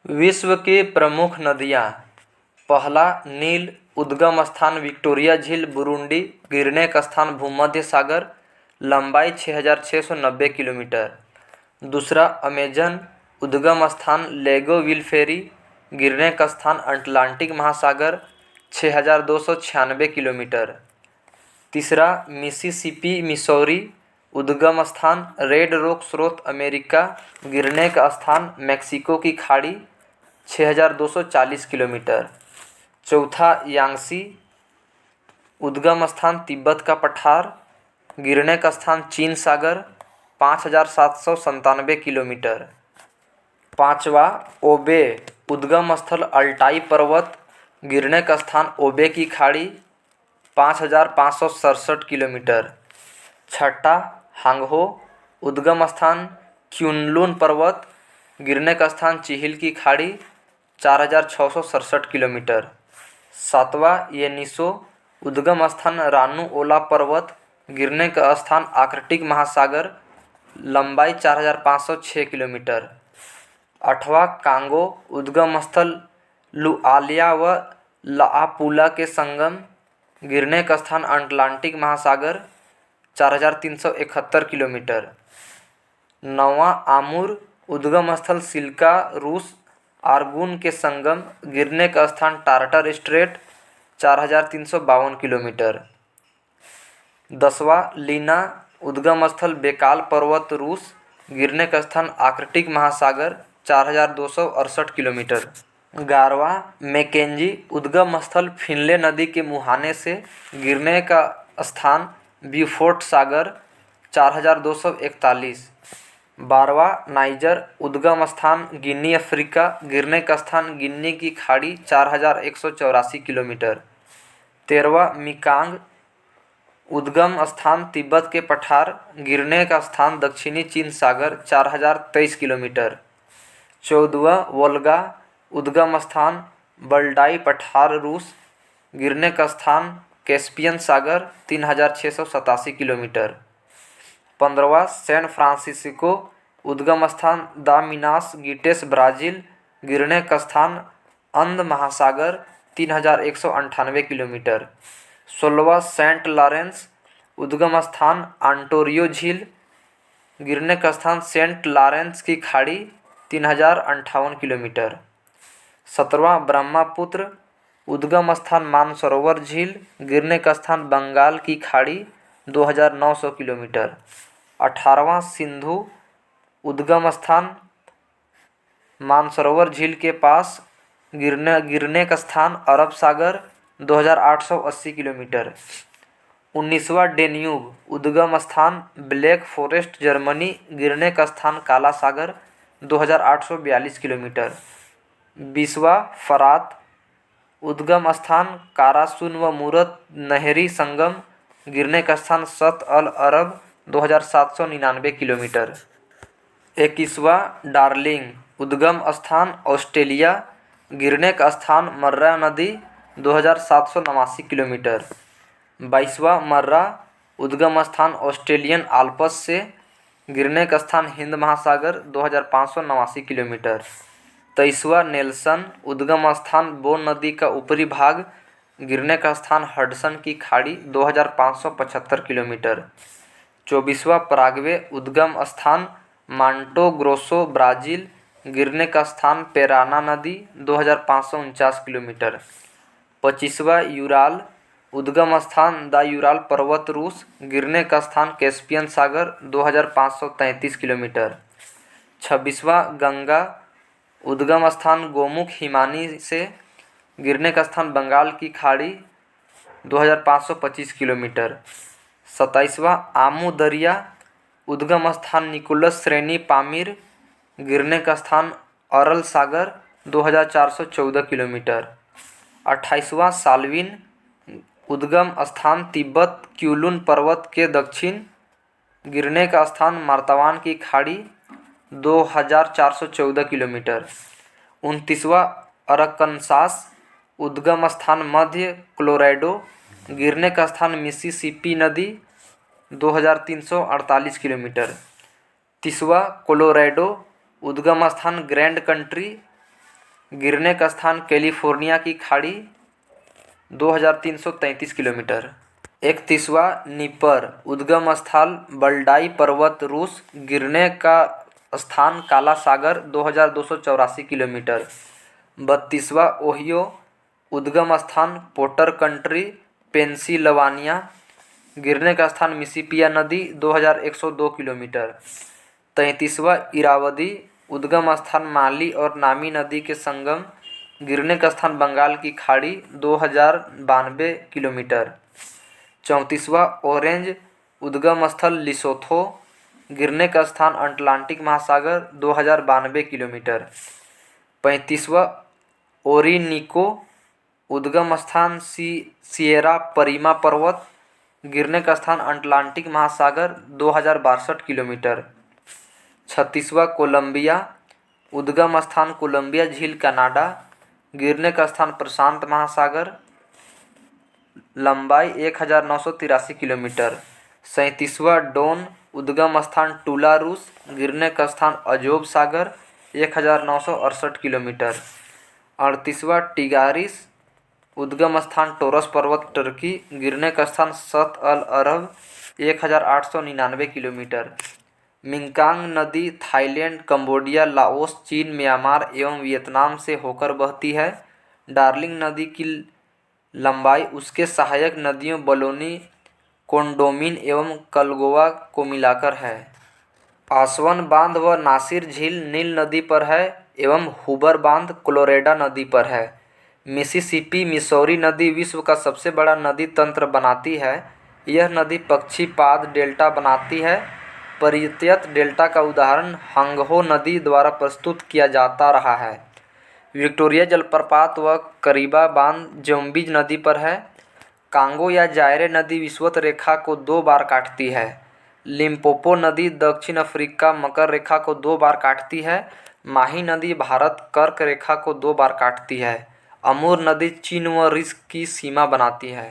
विश्व की प्रमुख नदियाँ। पहला, नील। उद्गम स्थान विक्टोरिया झील, बुरुंडी। गिरने का स्थान भूमध्य सागर, लंबाई 6,690 किलोमीटर। दूसरा, अमेजन। उद्गम स्थान लेगो विलफेरी, गिरने का स्थान अटलांटिक महासागर, 6,296 किलोमीटर। तीसरा, मिसिसिपी मिसौरी। उद्गम स्थान रेड रॉक स्रोत अमेरिका, गिरने का स्थान मेक्सिको की खाड़ी, 6,240 किलोमीटर। चौथा, यांगसी। उद्गम स्थान तिब्बत का पठार, गिरने का स्थान चीन सागर, 5,797 किलोमीटर। पांचवा, ओबे। उद्गम स्थल अल्टाई पर्वत, गिरने का स्थान ओबे की खाड़ी, 5,567 किलोमीटर। छठा, हांगहो। उद्गम स्थान क्युनलुन पर्वत, गिरने का स्थान चिहिल की खाड़ी, 4,667 किलोमीटर। सातवां, येनिसो। उद्गम स्थान रानू ओला पर्वत, गिरने का स्थान आर्कटिक महासागर, लंबाई 4,506 किलोमीटर। आठवां, कांगो। उद्गम स्थल लुआलिया व लाआपुला के संगम, गिरने का स्थान अटलांटिक महासागर, 4,371 किलोमीटर। नौवां, आमुर। उद्गम स्थल सिल्का रूस आर्गुन के संगम, गिरने का स्थान टार्टर स्ट्रेट, 4,352 किलोमीटर। 10वां, लीना। उद्गम स्थल बेकाल पर्वत रूस, गिरने का स्थान आर्कटिक महासागर, 4,268 किलोमीटर। 11वां, मैकेंजी। उद्गम स्थल फिनले नदी के मुहाने से, गिरने का स्थान ब्यूफोर्ट सागर, 4,241। 12वां, नाइजर। उद्गम स्थान गिनी अफ्रीका, गिरने का स्थान गिनी की खाड़ी, 4,184 किलोमीटर। 13वां, मिकांग। उद्गम स्थान तिब्बत के पठार, गिरने का स्थान दक्षिणी चीन सागर, 4,023 किलोमीटर। 14वां, वोल्गा। उद्गम स्थान वल्डाई पठार रूस, गिरने का स्थान कैस्पियन सागर, 3,687 किलोमीटर। 15वां, सैन फ्रांसिस्को। उद्गम स्थान द मिनास गिटेस ब्राज़ील, गिरने का स्थान अंध महासागर, 3,198 किलोमीटर। 16वां, Saint Lawrence. उद्गम स्थान आंटोरियो झील, गिरने का स्थान सेंट लॉरेंस की खाड़ी, 3,058 किलोमीटर। 17वां, ब्रह्मपुत्र। उद्गम स्थान मानसरोवर झील, गिरने का स्थान बंगाल की खाड़ी, 2,900 किलोमीटर। 18वां, सिंधु। उद्गम स्थान मानसरोवर झील के पास, गिरने का स्थान अरब सागर, 2,880 किलोमीटर। 19वां, डेन्यूब। उद्गम स्थान ब्लैक फॉरेस्ट जर्मनी, गिरने का स्थान काला सागर, 2,842 किलोमीटर। 20वां, फरात। उद्गम स्थान कारासून व मूरत नहरी संगम, गिरने का स्थान सत अल अरब, 2,799 किलोमीटर। 21वां, डार्लिंग। उद्गम स्थान ऑस्ट्रेलिया, गिरने का स्थान मर्रा नदी, 2,789 किलोमीटर। 22वां, मर्रा। उद्गम स्थान ऑस्ट्रेलियन आल्प्स से, गिरने का स्थान हिंद महासागर, 2,589 किलोमीटर। 23वां, नेल्सन। उद्गम स्थान बोन नदी का ऊपरी भाग, गिरने का स्थान हडसन की खाड़ी, 2,575 किलोमीटर। 24वां, पराग्वे। उद्गम स्थान मांटो ग्रोसो ब्राज़ील, गिरने का स्थान पेराना नदी, 2,549 किलोमीटर। 25वां, यूराल। उद्गम स्थान द यूराल पर्वत रूस, गिरने का स्थान कैस्पियन सागर, 2,533 किलोमीटर। 26वां, गंगा। उद्गम स्थान गोमुख हिमानी से, गिरने का स्थान बंगाल की खाड़ी, 2,525 किलोमीटर। 27वां, आमू दरिया। उद्गम स्थान निकोलस श्रेणी पामीर, गिरने का स्थान अरल सागर, 2,414 किलोमीटर। 28वां, साल्विन। उद्गम स्थान तिब्बत क्युलुन पर्वत के दक्षिण, गिरने का स्थान मार्तावान की खाड़ी, 2,414 किलोमीटर। 29वां, अरकनसास। उद्गम स्थान मध्य कोलोराडो, गिरने का स्थान मिसिसिपी नदी, 2,348 किलोमीटर। 30वां, कोलोराडो। उद्गम स्थान ग्रैंड कंट्री, गिरने का स्थान कैलिफोर्निया की खाड़ी 2333 किलोमीटर। 31वां निपर उद्गम स्थल बल्डाई पर्वत रूस। गिरने का स्थान काला सागर 2284 किलोमीटर। 32वां ओहियो उद्गम स्थान पोटर कंट्री पेंसिल्वानिया। गिरने का स्थान मिसिसिपी नदी 2102 किलोमीटर। 33वां इरावदी उद्गम स्थान माली और नामी नदी के संगम। गिरने का स्थान बंगाल की खाड़ी 2092 किलोमीटर। 34वां ऑरेंज उद्गम स्थल लिसोथो। गिरने का स्थान अटलांटिक महासागर 2092 किलोमीटर। 35वां ओरिनिको उद्गम स्थान सिएरा परीमा पर्वत। गिरने का स्थान अटलांटिक महासागर 2062 किलोमीटर। 36वां कोलंबिया उद्गम स्थान कोलंबिया झील कनाडा। गिरने का स्थान प्रशांत महासागर। लंबाई 1983 किलोमीटर। 37वां डोन उद्गम स्थान टूला रूस। गिरने का स्थान अजोब सागर 1968 किलोमीटर। 38वां टिगारिस उद्गम स्थान टोरस पर्वत टर्की। गिरने का स्थान सत अल अरब 1899 किलोमीटर। मिंकांग नदी थाईलैंड कंबोडिया लाओस चीन म्यांमार एवं वियतनाम से होकर बहती है। डार्लिंग नदी की लंबाई उसके सहायक नदियों बलोनी कोंडोमिन एवं कलगोवा को मिलाकर है। आसवन बांध व नासिर झील नील नदी पर है एवं हुबर बांध कोलोरेडो नदी पर है। मिसिसिपी मिसौरी नदी विश्व का सबसे बड़ा नदी तंत्र बनाती है। यह नदी पक्षीपाद डेल्टा बनाती है। परित्यक्त डेल्टा का उदाहरण हंगहो नदी द्वारा प्रस्तुत किया जाता रहा है। विक्टोरिया जलप्रपात व करीबा बांध ज़ेम्बिज नदी पर है। कांगो या जायरे नदी विषुवत रेखा को 2 बार काटती है। लिम्पोपो नदी दक्षिण अफ्रीका मकर रेखा को 2 बार काटती है। माही नदी भारत कर्क रेखा को 2 बार काटती है। अमूर नदी चीन व रूस की सीमा बनाती है।